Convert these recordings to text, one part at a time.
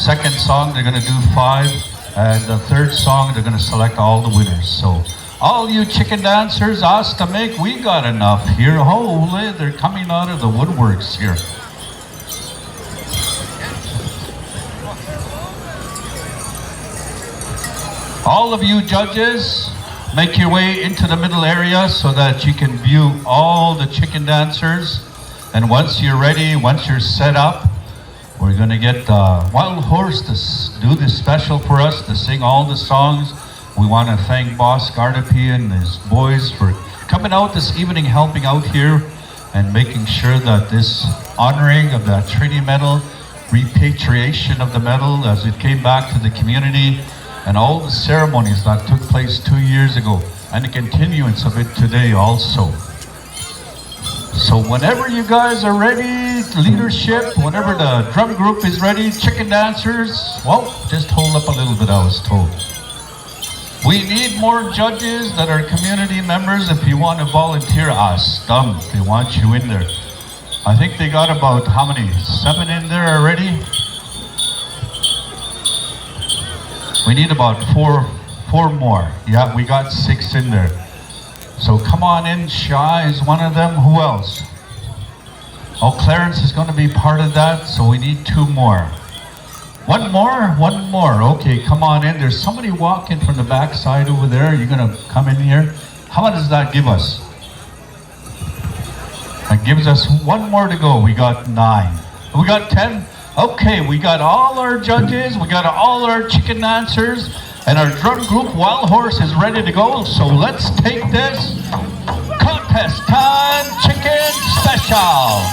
second song, they're going to do 5. And the third song, they're going to select all the winners. So all you chicken dancers, asked to make, we got enough here. Holy, they're coming out of the woodworks here. All of you judges, make your way into the middle area so that you can view all the chicken dancers. And once you're ready, once you're set up, we're going to get Wild Horse to do this special for us, to sing all the songs. We want to thank Boss Gardapi and his boys for coming out this evening, helping out here and making sure that this honoring of the Trinity Medal, repatriation of the medal as it came back to the community, and all the ceremonies that took place 2 years ago, and the continuance of it today also. So whenever you guys are ready, leadership, whenever the drum group is ready, chicken dancers, well, just hold up a little bit, I was told. We need more judges that are community members. If you want to volunteer, ask them. They want you in there. I think they got about, how many? 7 in there already? We need about four more. Yeah, we got 6 in there. So come on in. Shy is one of them. Who else? Oh, Clarence is going to be part of that, so we need 2 more. One more. Okay, come on in. There's somebody walking from the back side over there. You're going to come in here. How much does that give us? That gives us 1 more to go. We got 9. We got 10. Okay, we got all our judges. We got all our chicken dancers. And our drum group, Wild Horse, is ready to go. So let's take this contest time chicken special.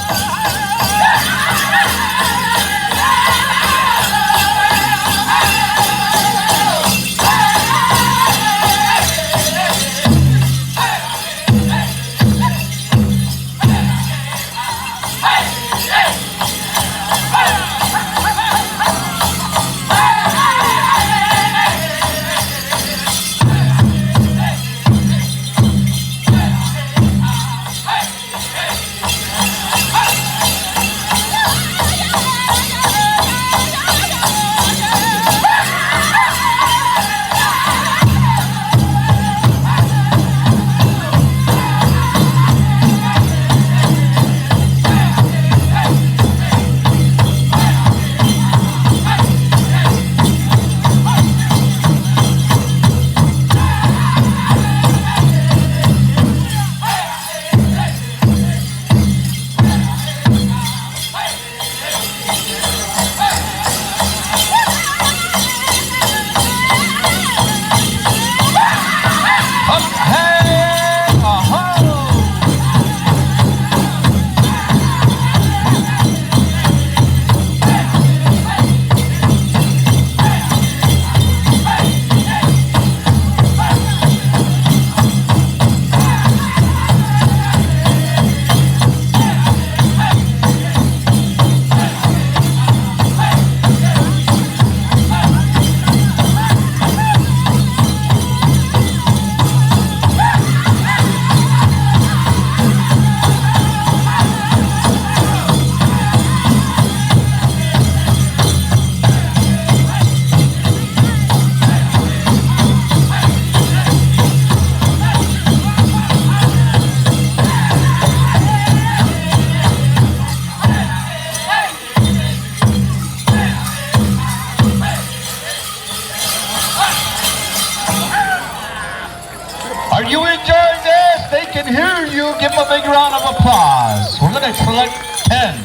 Are you enjoying this? They can hear you. Give them a big round of applause. We're going to select 10.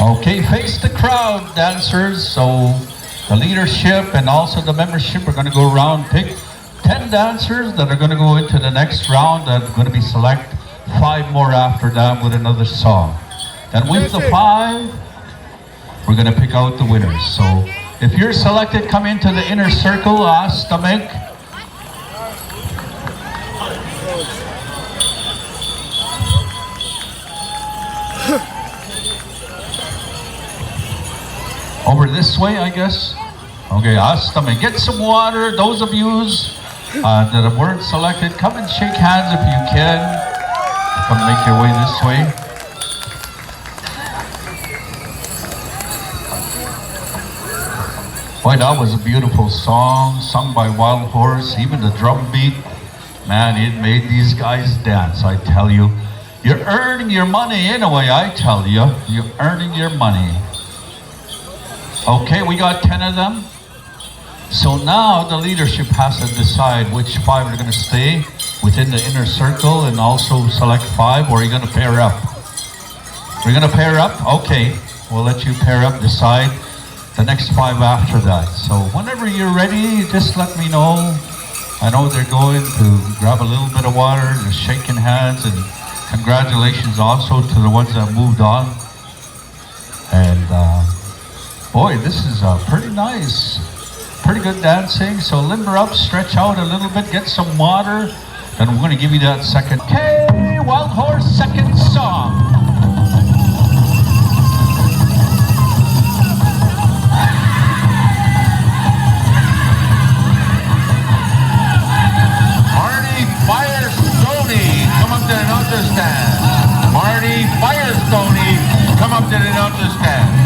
Okay, face the crowd, dancers. So the leadership and also the membership are going to go around, pick 10 dancers that are going to go into the next round. That are going to be select 5 more after that with another song. And with the 5, we're going to pick out the winners. So if you're selected, come into the inner circle, ask to make. Over this way, I guess. Okay, ask them and get some water. Those of you that weren't selected, come and shake hands if you can. Come make your way this way. Boy, that was a beautiful song, sung by Wild Horse. Even the drum beat, man, it made these guys dance, I tell you. You're earning your money anyway, I tell you. You're earning your money. Okay, we got 10 of them. So now the leadership has to decide which 5 are going to stay within the inner circle and also select 5, or are you going to pair up? We're going to pair up? Okay, we'll let you pair up, decide the next 5 after that. So whenever you're ready, just let me know. I know they're going to grab a little bit of water, just shaking hands, and congratulations also to the ones that moved on. And boy, this is pretty nice. Pretty good dancing. So limber up, stretch out a little bit, get some water, and we're going to give you that second. Okay, Wild Horse, second song. Stand. Marty Firestone, come up to the announcer stand.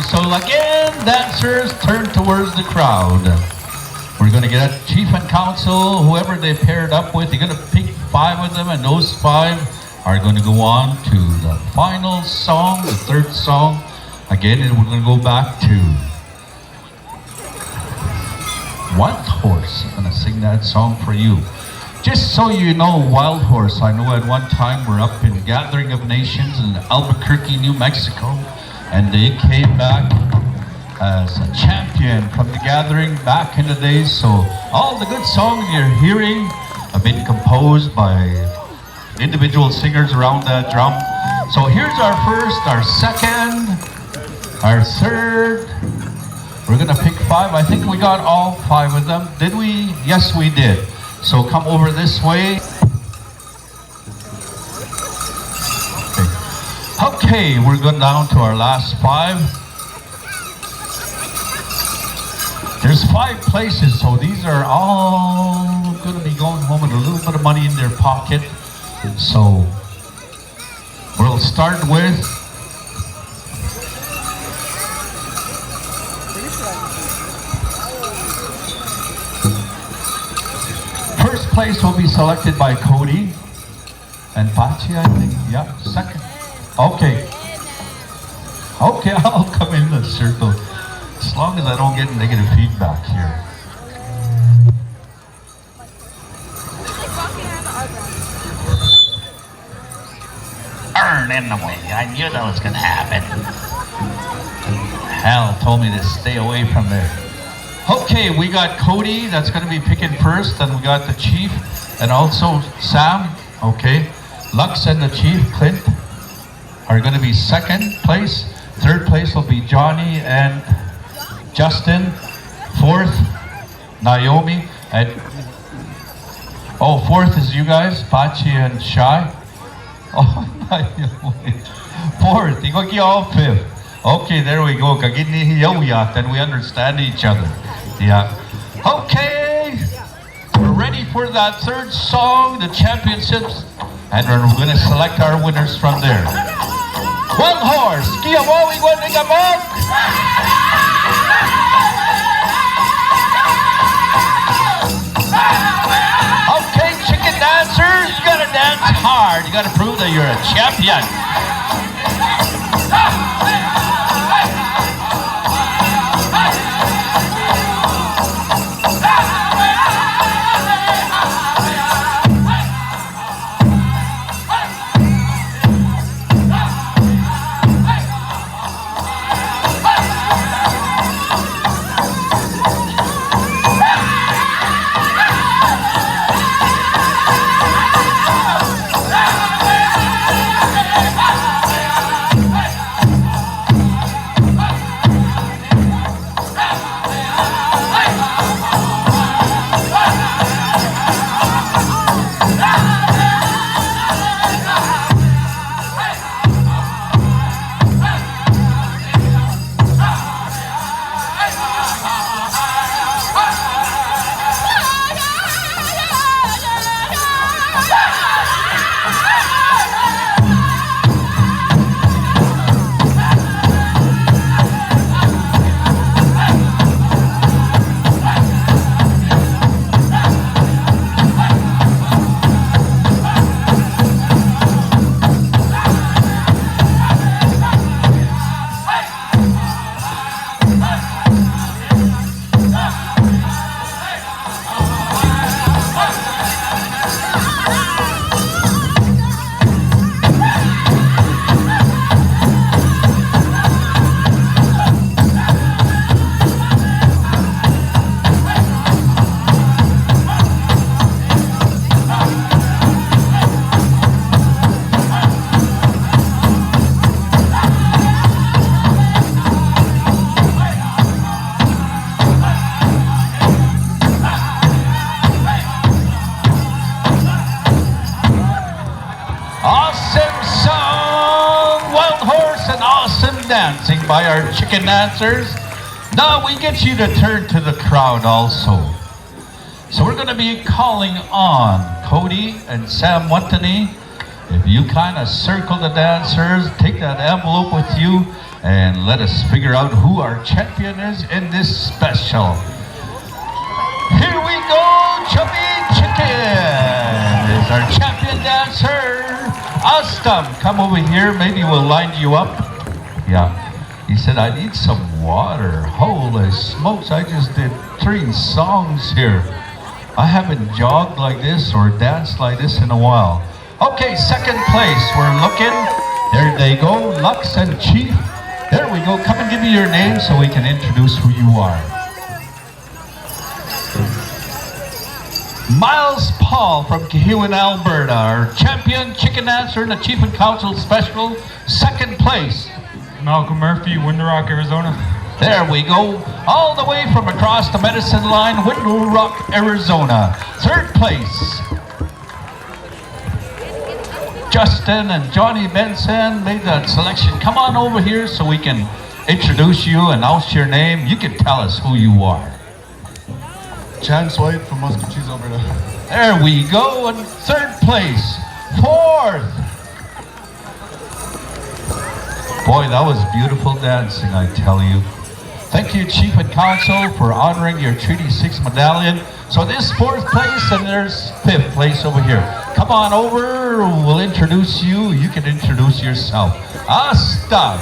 So again, dancers turn towards the crowd. We're going to get chief and council, whoever they paired up with. You're going to pick 5 of them, and those 5 are going to go on to the final song, the 3rd song. Again, and we're going to go back to Wild Horse. I'm going to sing that song for you. Just so you know, Wild Horse, I know at one time we're up in Gathering of Nations in Albuquerque, New Mexico. And they came back as a champion from the gathering back in the days. So all the good songs you're hearing have been composed by individual singers around that drum. So here's our first, our second, our 3rd. We're gonna pick 5. I think we got all 5 of them. Did we? Yes, we did. So come over this way. Okay, we're going down to our last 5. There's 5 places, so these are all going to be going home with a little bit of money in their pocket. So we'll start with first place will be selected by Cody and Pachi, I think. Yeah, second. Okay. Okay, I'll come in the circle. As long as I don't get negative feedback here. Earn in the way. I knew that was going to happen. Hal told me to stay away from there. Okay, we got Cody that's going to be picking first, and we got the Chief and also Sam. Okay, Lux and the Chief, Clint, are going to be second place. Third place will be Johnny and Justin. Fourth, Naomi. And fourth is you guys, Pachi and Shai. Oh, Naomi. Fourth, you all fifth. Okay, there we go. Then we understand each other. Yeah. Okay. We're ready for that third song, the championships, and we're going to select our winners from there. One horse. Okay, chicken dancers, you got to dance hard. You got to prove that you're a champion. Dancing by our chicken dancers. Now we get you to turn to the crowd also. So we're going to be calling on Cody and Sam Watani. If you kind of circle the dancers, take that envelope with you, and let us figure out who our champion is in this special. Here we go, Chubby Chicken is our champion dancer. Astam, come over here, maybe we'll line you up. Yeah, he said, I need some water. Holy smokes, I just did 3 songs here. I haven't jogged like this or danced like this in a while. Okay, second place, we're looking. There they go, Lux and Chief. There we go, come and give me your name so we can introduce who you are. Miles Paul from Kehewan, Alberta, our champion chicken dancer in the Chief and Council Special, second place. Malcolm Murphy, Window Rock, Arizona. There we go, all the way from across the medicine line, Window Rock, Arizona. Third place. Justin and Johnny Benson made that selection. Come on over here so we can introduce you, announce your name. You can tell us who you are. Chance White from Muscatine, Alberta. There we go, and third place. Fourth. Boy, that was beautiful dancing, I tell you. Thank you, Chief and Council, for honoring your Treaty 6 medallion. So this 4th place, and there's 5th place over here. Come on over, we'll introduce you. You can introduce yourself. Asta.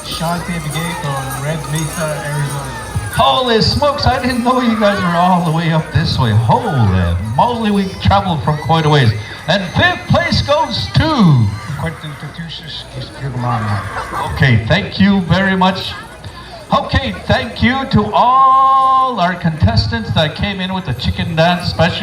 Shante Begay from Red Mesa, Arizona. Holy smokes, I didn't know you guys were all the way up this way. Holy moly, we traveled from quite a ways. And 5th place goes to Quentin Tatusis, Kistirmana. Okay, thank you very much. Okay, thank you to all our contestants that came in with the chicken dance special.